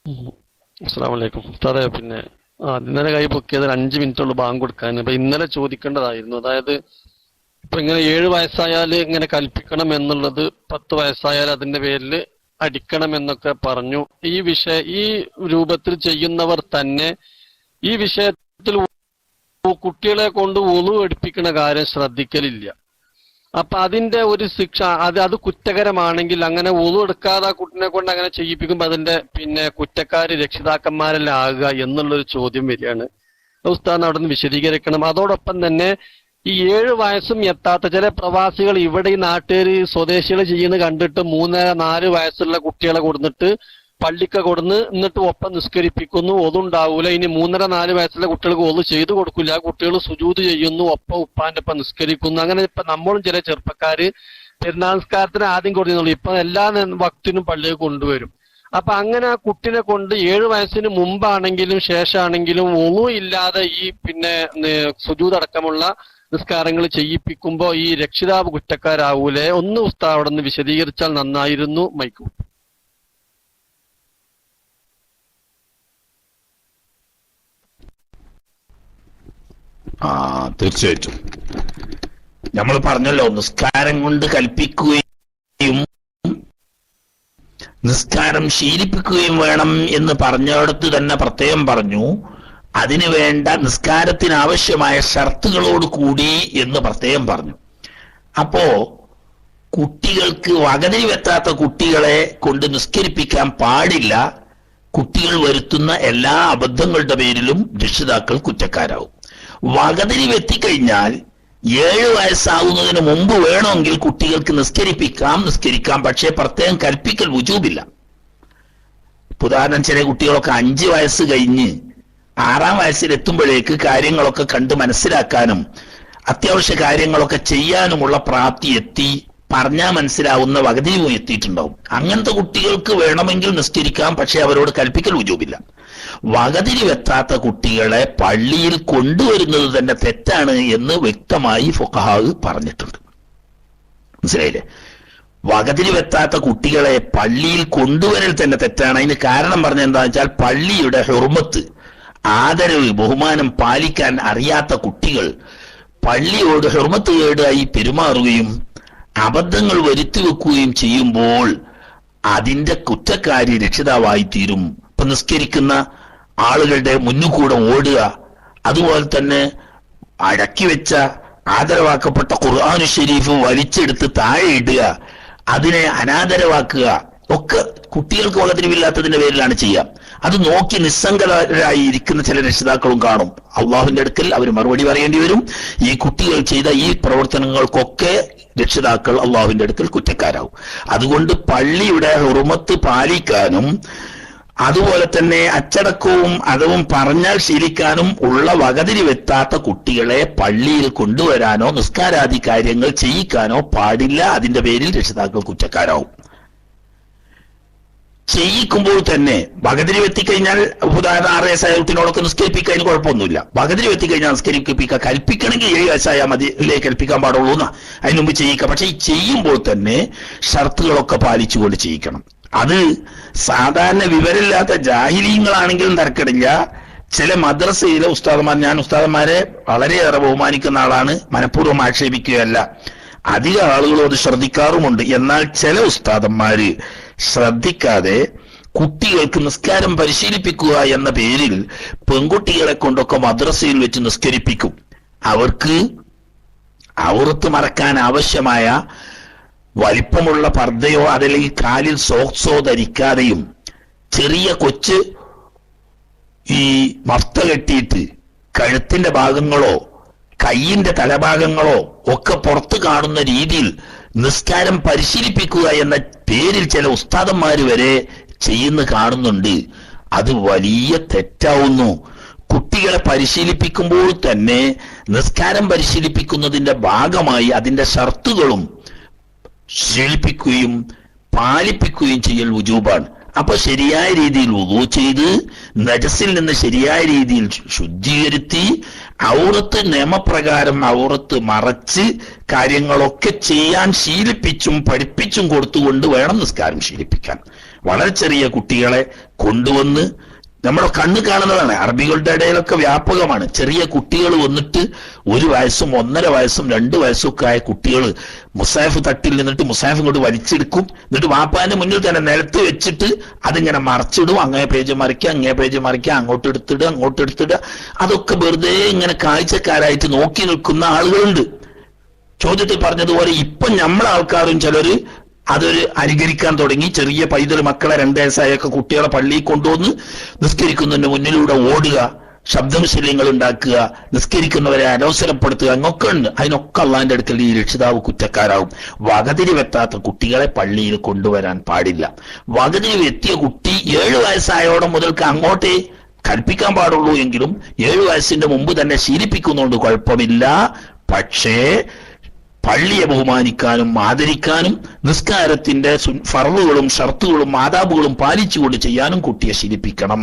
ഉം. അസ്സലാമു അലൈക്കും ഉസ്താദെ. പിന്നെ ഇന്നലെ കൈ പൊക്കിയത് 5 മിനിറ്റുള്ളൂ ബാങ്ക് കൊടുക്കാൻ. അപ്പൊ ഇന്നലെ ചോദിക്കേണ്ടതായിരുന്നു. അതായത് ഇപ്പൊ ഇങ്ങനെ 7 വയസ്സായാൽ ഇങ്ങനെ കൽപ്പിക്കണം എന്നുള്ളത്, 10 വയസ്സായാൽ അതിന്റെ പേരിൽ അടിക്കണം എന്നൊക്കെ പറഞ്ഞു. ഈ രൂപത്തിൽ ചെയ്യുന്നവർ തന്നെ ഈ വിഷയത്തിൽ കുട്ടികളെ കൊണ്ട് വുളു എടുപ്പിക്കുന്ന കാര്യം ശ്രദ്ധിക്കലില്ല. അപ്പൊ അതിന്റെ ഒരു ശിക്ഷ, അത് കുറ്റകരമാണെങ്കിൽ അങ്ങനെ വുളു എടുക്കാതെ ആ കുട്ടിനെ കൊണ്ട് അങ്ങനെ ചെയ്യിപ്പിക്കുമ്പോ അതിന്റെ പിന്നെ കുറ്റക്കാര് രക്ഷിതാക്കന്മാരെല്ലാം ആകുക എന്നുള്ളൊരു ചോദ്യം വരികയാണ്. ഉസ്താദ് അവിടെ നിന്ന് വിശദീകരിക്കണം. അതോടൊപ്പം തന്നെ ഈ 7 വയസ്സും എത്താത്ത ചില പ്രവാസികൾ ഇവിടെ ഈ നാട്ടുകാർ സ്വദേശികൾ ചെയ്യുന്നത് കണ്ടിട്ട് 3-4 വയസ്സുള്ള കുട്ടികളെ കൊടുത്തിട്ട് പള്ളിക്ക കൊടുന്ന് എന്നിട്ട് ഒപ്പം നിസ്കരിപ്പിക്കുന്നു. ഒതുണ്ടാവൂല. ഇനി 3-4 വയസ്സുള്ള കുട്ടികൾക്ക് ഒതു ചെയ്തു കൊടുക്കില്ല. ആ കുട്ടികൾ സുജൂദ് ചെയ്യുന്നു, ഒപ്പം ഉപ്പാന്റെ ഒപ്പം നിസ്കരിക്കുന്നു. അങ്ങനെ ഇപ്പൊ നമ്മളും ചില ചെറുപ്പക്കാര് പെരുന്നാൾ നിസ്കാരത്തിന് ആദ്യം കൊടുക്കുന്നുള്ളൂ, ഇപ്പൊ എല്ലാ വക്തിനും പള്ളിയിൽ കൊണ്ടുവരും. അപ്പൊ അങ്ങനെ ആ കുട്ടിനെ കൊണ്ട് 7 വയസ്സിന് മുമ്പാണെങ്കിലും ശേഷമാണെങ്കിലും ഒന്നു ഇല്ലാതെ ഈ പിന്നെ സുജൂദ് അടക്കമുള്ള നിസ്കാരങ്ങൾ ചെയ്യിപ്പിക്കുമ്പോ ഈ രക്ഷിതാവ് കുറ്റക്കാരാവൂലേ? ഒന്ന് ഉസ്താദ് അവിടെ നിന്ന് വിശദീകരിച്ചാൽ നന്നായിരുന്നു. മൈക്കു. തീർച്ചയായിട്ടും നമ്മൾ പറഞ്ഞല്ലോ, നിസ്കാരം കൊണ്ട് കൽപ്പിക്കുകയും നിസ്കാരം ശീലിപ്പിക്കുകയും വേണം എന്ന് പറഞ്ഞിടത്ത് തന്നെ പ്രത്യേകം പറഞ്ഞു, അതിനു വേണ്ട നിസ്കാരത്തിന് ആവശ്യമായ ഷർത്തുകളോട് കൂടി എന്ന് പ്രത്യേകം പറഞ്ഞു. അപ്പോ കുട്ടികൾക്ക് വകതിരിവെത്താത്ത കുട്ടികളെ കൊണ്ട് നിസ്കരിപ്പിക്കാൻ പാടില്ല. കുട്ടികൾ വരുത്തുന്ന എല്ലാ അബദ്ധങ്ങളുടെ പേരിലും രക്ഷിതാക്കൾ കുറ്റക്കാരാവും. വകതിരിവെത്തിക്കഴിഞ്ഞാൽ 7 വയസ്സാവുന്നതിന് മുമ്പ് വേണമെങ്കിൽ കുട്ടികൾക്ക് നിസ്കരിക്കാം. പക്ഷേ പ്രത്യേകം കൽപ്പിക്കൽ വുജൂബില്ല. ഉദാഹരണം, ചില കുട്ടികളൊക്കെ 5 വയസ്സ് കഴിഞ്ഞ് 6-ാം വയസ്സിലെത്തുമ്പോഴേക്ക് കാര്യങ്ങളൊക്കെ കണ്ട് മനസ്സിലാക്കാനും അത്യാവശ്യ കാര്യങ്ങളൊക്കെ ചെയ്യാനുമുള്ള പ്രാപ്തി എത്തി, പറഞ്ഞാൽ മനസ്സിലാവുന്ന വകതിരിവും എത്തിയിട്ടുണ്ടാവും. അങ്ങനത്തെ കുട്ടികൾക്ക് വേണമെങ്കിൽ നിസ്കരിക്കാം. പക്ഷെ അവരോട് കൽപ്പിക്കൽ വുജൂബില്ല. വകതിരിവെത്താത്ത കുട്ടികളെ പള്ളിയിൽ കൊണ്ടുവരുന്നത് തന്നെ തെറ്റാണ് എന്ന് വ്യക്തമായി ഫുഖഹാ പറഞ്ഞിട്ടുണ്ട്. മനസ്സിലായില്ലേ? വകതിരിവെത്താത്ത കുട്ടികളെ പള്ളിയിൽ കൊണ്ടുവരൽ തന്നെ തെറ്റാണ്. അതിന് കാരണം പറഞ്ഞ എന്താ വെച്ചാൽ, പള്ളിയുടെ ഹുർമത്ത്, ആദരവ്, ബഹുമാനം പാലിക്കാൻ അറിയാത്ത കുട്ടികൾ പള്ളിയോട് ഹുർമത്ത് കേടായി പെരുമാറുകയും അബദ്ധങ്ങൾ വരുത്തിവെക്കുകയും ചെയ്യുമ്പോൾ അതിന്റെ കുറ്റക്കാരി രക്ഷിതാവായി തീരും. ഇപ്പൊ നിസ്കരിക്കുന്ന ആളുകളുടെ മുന്നുകൂടെ ഓടുക, അതുപോലെ തന്നെ അടക്കി വെച്ച ആദരവാക്കപ്പെട്ട ഖുർആൻ ഷരീഫ് വലിച്ചെടുത്ത് താഴെ ഇടുക, അതിനെ അനാദരവാക്കുക, ഒക്കെ കുട്ടികൾക്ക് വകതിരിവില്ലാത്തതിന്റെ പേരിലാണ് ചെയ്യുക. അത് നോക്കി നിസ്സംഗരായി ഇരിക്കുന്ന ചില രക്ഷിതാക്കളും കാണും. അള്ളാഹുവിന്റെ അടുക്കൽ അവർ മറുപടി പറയേണ്ടി വരും. ഈ കുട്ടികൾ ചെയ്ത ഈ പ്രവർത്തനങ്ങൾക്കൊക്കെ രക്ഷിതാക്കൾ അള്ളാഹുവിന്റെ അടുക്കൽ കുറ്റക്കാരാവും. അതുകൊണ്ട് പള്ളിയുടെ ഹുർമത്ത് പാലിക്കാനും അതുപോലെ തന്നെ അച്ചടക്കവും അതവും പറഞ്ഞാൽ ശീലിക്കാനും ഉള്ള വകതിരിവെത്താത്ത കുട്ടികളെ പള്ളിയിൽ കൊണ്ടുവരാനോ നിസ്കാരാദി കാര്യങ്ങൾ ചെയ്യിക്കാനോ പാടില്ല. അതിന്റെ പേരിൽ രക്ഷിതാക്കൾ കുറ്റക്കാരാവും. ചെയ്യിക്കുമ്പോൾ തന്നെ വകതിരിവെത്തിക്കഴിഞ്ഞാൽ, ഉദാഹരണം 6 വയസ്സായ കുട്ടിനോടൊക്കെ നിസ്കരിപ്പിക്കാൻ കുഴപ്പമൊന്നുമില്ല. വകതിരിവെത്തിക്കഴിഞ്ഞാൽ നിസ്കരിപ്പിക്കുക, കൽപ്പിക്കണമെങ്കിൽ 7 വയസ്സായാൽ മതി അല്ലേ കൽപ്പിക്കാൻ പാടുള്ളൂ എന്നാ, അതിന് മുമ്പ് ചെയ്യിക്കാം. പക്ഷെ ഈ ചെയ്യുമ്പോൾ തന്നെ ഷർത്തുകളൊക്കെ പാലിച്ചുകൊണ്ട് ചെയ്യിക്കണം. അത് സാധാരണ വിവരമില്ലാത്ത ജാഹിലീങ്ങളാണെങ്കിലും തരക്കിടില്ല. ചില മദ്രസയിലെ ഉസ്താദന്മാർ, ഞാൻ ഉസ്താദന്മാരെ വളരെയേറെ ബഹുമാനിക്കുന്ന ആളാണ്, മനഃപൂർവ്വം ആക്ഷേപിക്കുകയല്ല, അധിക ആളുകളും അത് ശ്രദ്ധിക്കാറുമുണ്ട്. എന്നാൽ ചില ഉസ്താദന്മാര് ശ്രദ്ധിക്കാതെ കുട്ടികൾക്ക് നിസ്കാരം പരിശീലിപ്പിക്കുക എന്ന പേരിൽ പെൺകുട്ടികളെ കൊണ്ടൊക്കെ മദ്രസയിൽ വെച്ച് നിസ്കരിപ്പിക്കും. അവർക്ക് ഔറത്ത് മറക്കാൻ ആവശ്യമായ വലിപ്പമുള്ള പർദ്ദയോ അതല്ലെങ്കിൽ കാലിൽ സോക്സോ ധരിക്കാതെയും ചെറിയ കൊച്ച് ഈ മഫ്ത കെട്ടിയിട്ട് കഴുത്തിന്റെ ഭാഗങ്ങളോ കയ്യിന്റെ തലഭാഗങ്ങളോ ഒക്കെ പുറത്തു കാണുന്ന രീതിയിൽ നിസ്കാരം പരിശീലിപ്പിക്കുക എന്ന പേരിൽ ചില ഉസ്താദന്മാര് വരെ ചെയ്യുന്ന കാണുന്നുണ്ട്. അത് വലിയ തെറ്റാവുന്നു. കുട്ടികളെ പരിശീലിപ്പിക്കുമ്പോൾ തന്നെ നിസ്കാരം പരിശീലിപ്പിക്കുന്നതിന്റെ ഭാഗമായി അതിന്റെ ഷർത്തുകളും ശീലിപ്പിക്കുകയും പാലിപ്പിക്കുകയും ചെയ്യൽ വുജൂബാണ്. അപ്പൊ ശരിയായ രീതിയിൽ വുളൂ ചെയ്ത് നജസിൽ നിന്ന് ശരിയായ രീതിയിൽ ശുദ്ധീകരിത്തി ഔറത്ത് നിയമപ്രകാരം ഔറത്ത് മറച്ച് കാര്യങ്ങളൊക്കെ ചെയ്യാൻ ശീലിപ്പിച്ചും പഠിപ്പിച്ചും കൊടുത്തുകൊണ്ട് വേണം നിസ്കാരം ശീലിപ്പിക്കാൻ. വളരെ ചെറിയ കുട്ടികളെ കൊണ്ടുവന്ന്, നമ്മുടെ കണ്ണ് കാണുന്നതാണ്, അറബികളുടെ ഇടയിലൊക്കെ വ്യാപകമാണ്. ചെറിയ കുട്ടികൾ വന്നിട്ട് 1 വയസ്സും 1.5 വയസ്സും 2 വയസ്സും ഒക്കെ ആയ കുട്ടികൾ മുസാഫ് തട്ടിൽ നിന്നിട്ട് മുസാഫ് ഇങ്ങോട്ട് വലിച്ചെടുക്കും. എന്നിട്ട് വാപ്പാന്റെ മുന്നിൽ തന്നെ നിലത്ത് വെച്ചിട്ട് അതിങ്ങനെ മറച്ചിടും. അങ്ങേ പേജ് മറിക്കുക, അങ്ങോട്ട് എടുത്തിടുക. അതൊക്കെ വെറുതെ ഇങ്ങനെ കാഴ്ചക്കാരായിട്ട് നോക്കി നിൽക്കുന്ന ആളുകളുണ്ട്. ചോദ്യത്തിൽ പറഞ്ഞതുപോലെ ഇപ്പൊ നമ്മളെ ആൾക്കാരും ചിലര് അതൊരു അനുകരിക്കാൻ തുടങ്ങി. ചെറിയ പൈതൽ മക്കളെ 2 വയസ്സായൊക്കെ കുട്ടികളെ പള്ളിയിൽ കൊണ്ടുവന്ന് നിസ്കരിക്കുന്നതിന്റെ മുന്നിലൂടെ ഓടുക, ശബ്ദശല്യങ്ങൾ ഉണ്ടാക്കുക, നിസ്കരിക്കുന്നവരെ അനവസരപ്പെടുത്തുക, അങ്ങൊക്കെ ഉണ്ട്. അതിനൊക്കെ അള്ളാന്റെ അടുക്കൽ ഈ രക്ഷിതാവ് കുറ്റക്കാരാവും. വകതിരിവെത്താത്ത കുട്ടികളെ പള്ളിയിൽ കൊണ്ടുവരാൻ പാടില്ല. വകതിരിവെത്തിയ കുട്ടി 7 വയസ്സായോടെ മുതൽക്ക് അങ്ങോട്ടേ കൽപ്പിക്കാൻ പാടുള്ളൂ. എങ്കിലും 7 വയസ്സിന്റെ മുമ്പ് തന്നെ ശീലിപ്പിക്കുന്നുണ്ട്, കുഴപ്പമില്ല. പക്ഷേ പള്ളിയെ ബഹുമാനിക്കാനും ആദരിക്കാനും നിസ്കാരത്തിന്റെ ഫർളുകളും ഷർത്തുകളും ആദാബുകളും പാലിച്ചുകൊണ്ട് ചെയ്യാനും കുട്ടിയെ ശീലിപ്പിക്കണം.